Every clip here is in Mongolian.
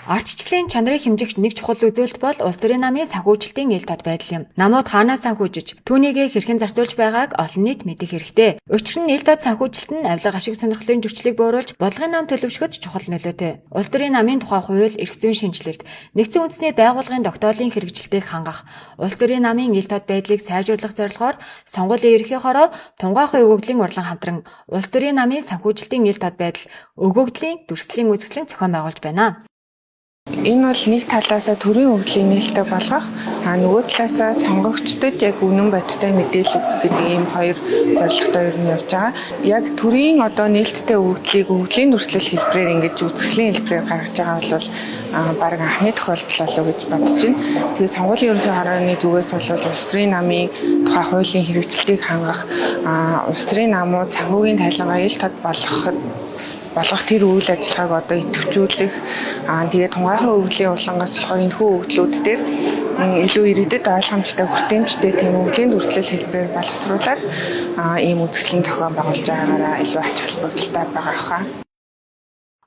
Ардчлалын чанарыг хэмжигч нэг чухал үзүүлэлт бол улс төрийн намын санхүүжилтийн ил тод байдал юм. Намууд хаанаас санхүүжиж, түүнийг хэрхэн зарцуулж байгааг олон нийт мэдэх хэрэгтэй. Учир нь ил тод санхүүжилт нь авилга ашиг сонирхлын зөрчлийг бууруулж, бодлогын нам төлөвшөхөд чухал нөлөөтэй. Улс төрийн намын тухай хууль, эрх зүйн шинжилэлт, нэгдсэн үндэсний байгууллагын тогтоолын хэрэгжилтийг хангах, улс төрийн намын ил тод байдлыг сайжруулах зорилгоор сонгуулийн ерөнхий хороо, Тунгайхын өгөгдлийн урлан хамтран улс төрийн намын санхүүжилтийн ил тод байдал, өгөгдлийн дүрслэлийн үзэсгэлэн зохион байгуулж байна. Энэ бол нэг талаасаа төрийн өгөгдлийн нээлттэй болгох, нөгөө талаасаа сонгогчдод яг үнэн бодиттой мэдээлэл өгөх гэдэг ийм хоёр зорилготой ер нь явж байгаа. Яг төрийн нээлттэй өгөгдлийг өгөгдлийн дүрслэл хэлбэрээр ингэж үзэсгэлэн хэлбэрээр гаргаж байгаа бол бараг анхны тохиолдол болов гэж бодож байна. Тэгээд сонгуулийн ерөнхий хорооны зүгээс бол улс төрийн намын тухай хуулийн хэрэгжилтийг хангах, улс төрийн намууд санхүүгийн тайлангаа ил тод болгох тэр үйл ажиллагааг идэвхжүүлэх, тэгээд Тунгайхын өгөгдлийн урлангаас болохоор энэхүү өгөгдлүүд дээр илүү иргэдэд ойлгомжтой, хүртээмжтэй тийм өгөгдлийн дүрслэл хэлбэрээр боловсруулаад ийм үзэсгэлэн зохион байгуулж байгаагаараа илүү ач холбогдолтой байгаа хаа.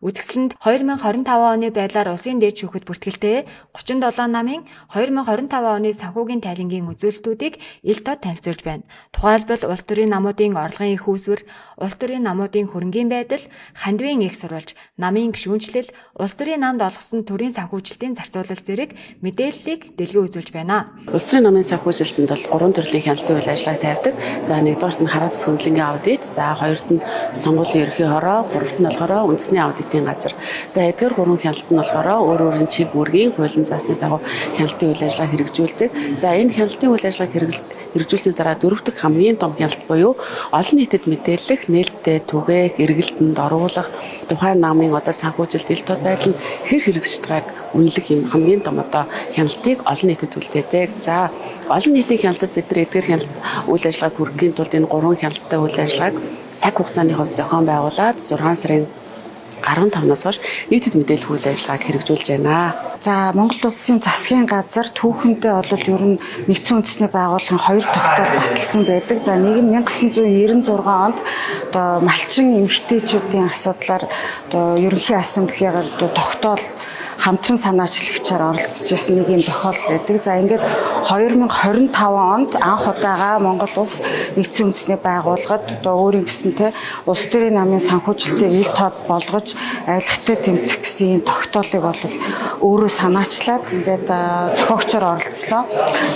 Үзэсгэлэнд 2025 оны байдлаар улсын дээд шүүхэд бүртгэлтэй 37 намын 2025 оны санхүүгийн тайлангийн үзүүлэлтүүдийг ил тод танилцуулж байна. Тухайлбал улс төрийн намуудын орлогын их үүсвэр, улс төрийн намуудын хөрөнгийн байдал, хандивын их сурвалж, намын гишүүнчлэл, улс төрийн намд олгосон төрийн санхүүжилтийн зарцуулалт зэрэг мэдээллийг дэлгэн үзүүлж байна. Улс төрийн намын санхүүжилтэнд бол 3 төрлийн хяналтын үйл ажиллагааг тавьдаг. За нэгдүгээрт нь хараат сүндлэнгийн аудит, за хоёрт нь сонгуулийн ерөнхий хороо, гуравт нь болохоор үндэсний аудит газар. За эдгээр 3 хяналт нь болохоор өөр өөрийн чиг үүргийн хуулийн заасны дагуу хяналтын үйл ажиллагаа хэрэгжүүлдэг. За энэ хяналтын үйл ажиллагааг хэрэгжүүлсний дараа дөрөв дэх хамгийн том хяналт буюу олон нийтэд мэдээлэх, нээлттэй түгээх, эргэлтэнд оруулах, тухайн намын санхүүжилт ил тод байдал нь хэрэгжиж байгааг үнэлэх юм хамгийн том хяналтыг олон нийтэд үлдээдэг. За олон нийтийн хяналтад бид нар эдгээр хяналт үйл ажиллагааг хүргэхийн тулд энэ 3 хяналттай үйл ажиллагааг цаг хугацааны хувьд зохион байгуулад 6 сарын 15-наас хойш нийтэд мэдээлэх үйл ажиллагааг хэрэгжүүлж байна. За Монгол улсын засгийн газар түүхэндээ бол ер нь нэгдсэн үндэсний байгууллагын 2 тогтоол баталсан байдаг. За нэг нь 1996 онд малчин эмэгтэйчүүдийн асуудлаар ерөнхий ассамблегаар тогтоол хамтран санаачлагчаар оролцож ирсэн нэг юм тохиолдол байдаг. За ингээд 2025 онд анх удаага Монгол улс нэгдсэн үндэсний байгууллагад өөрийн гэсэнтэй улс төрийн намын санхүүжилтийг ил тод болгож авилгатай тэмцэх гэсэн тогтоолыг бол өөрөө санаачлаад ингээд зохиогчоор оролцлоо.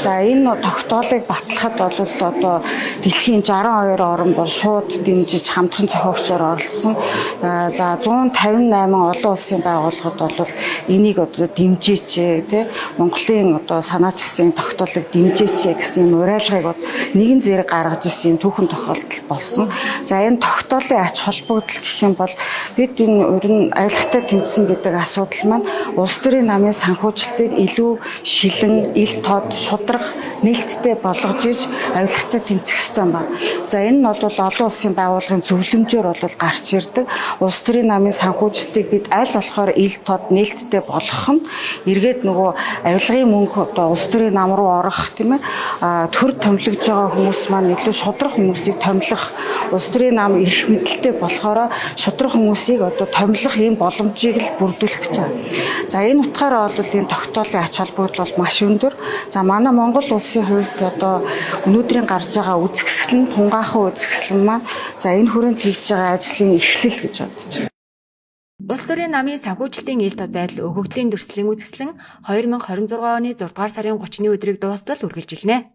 За энэ тогтоолыг батлахад бол дэлхийн 62 орн бол шууд дэмжиж хамтран зохиогчоор оролцсон. За 158 олон улсын байгууллагууд бол энийг дэмжээч тий Монголын санаачилсан тогтоолыг дэмжээч гэсэн юм уриалгыг нэгэн зэрэг гаргаж ирсэн түүхэн тохиолдол болсон. За энэ тогтоолын ач холбогдол гэх юм бол бид энэ ер нь авилгатай тэмцсэн гэдэг асуудал маань улс төрийн намын санхүүжилтийг илүү шилэн, ил тод, шударга, нээлттэй болгож иж авилгатай тэмцэх ёстой байна. За энэ нь бол олон улсын байгууллагын зөвлөмжөөр гарч ирдэг. Улс төрийн намын санхүүжилтийг бид аль болохоор ил тод, нээлттэй болгох нь эргээд нөгөө авилгын мөнгө улс төрийн нам руу орох тийм ээ төр томилогдож байгаа хүмүүс маань илүү шудраг хүмүүсийг томилох улс төрийн нам эрх мэдэлтэй болохоор шудраг хүмүүсийг томилох ийм боломжийг л бүрдүүлэх гэж байна. За энэ утгаараа бол энэ тогтоолын ач холбогдол бол маш өндөр. За манай Монгол улсын хувьд өнөөдрийн гарч байгаа үзэсгэлэн Тунгайхын үзэсгэлэн маань за энэ хүрээнд хийж байгаа ажлын эхлэл гэж бодож байна. Улс төрийн намын санхүүжилтийн ил тод байдал өгөгдлийн дүрслэлийн үзэсгэлэн 2026 оны 6 дугаар сарын 30-ны өдрийг дуустал үргэлжилнэ.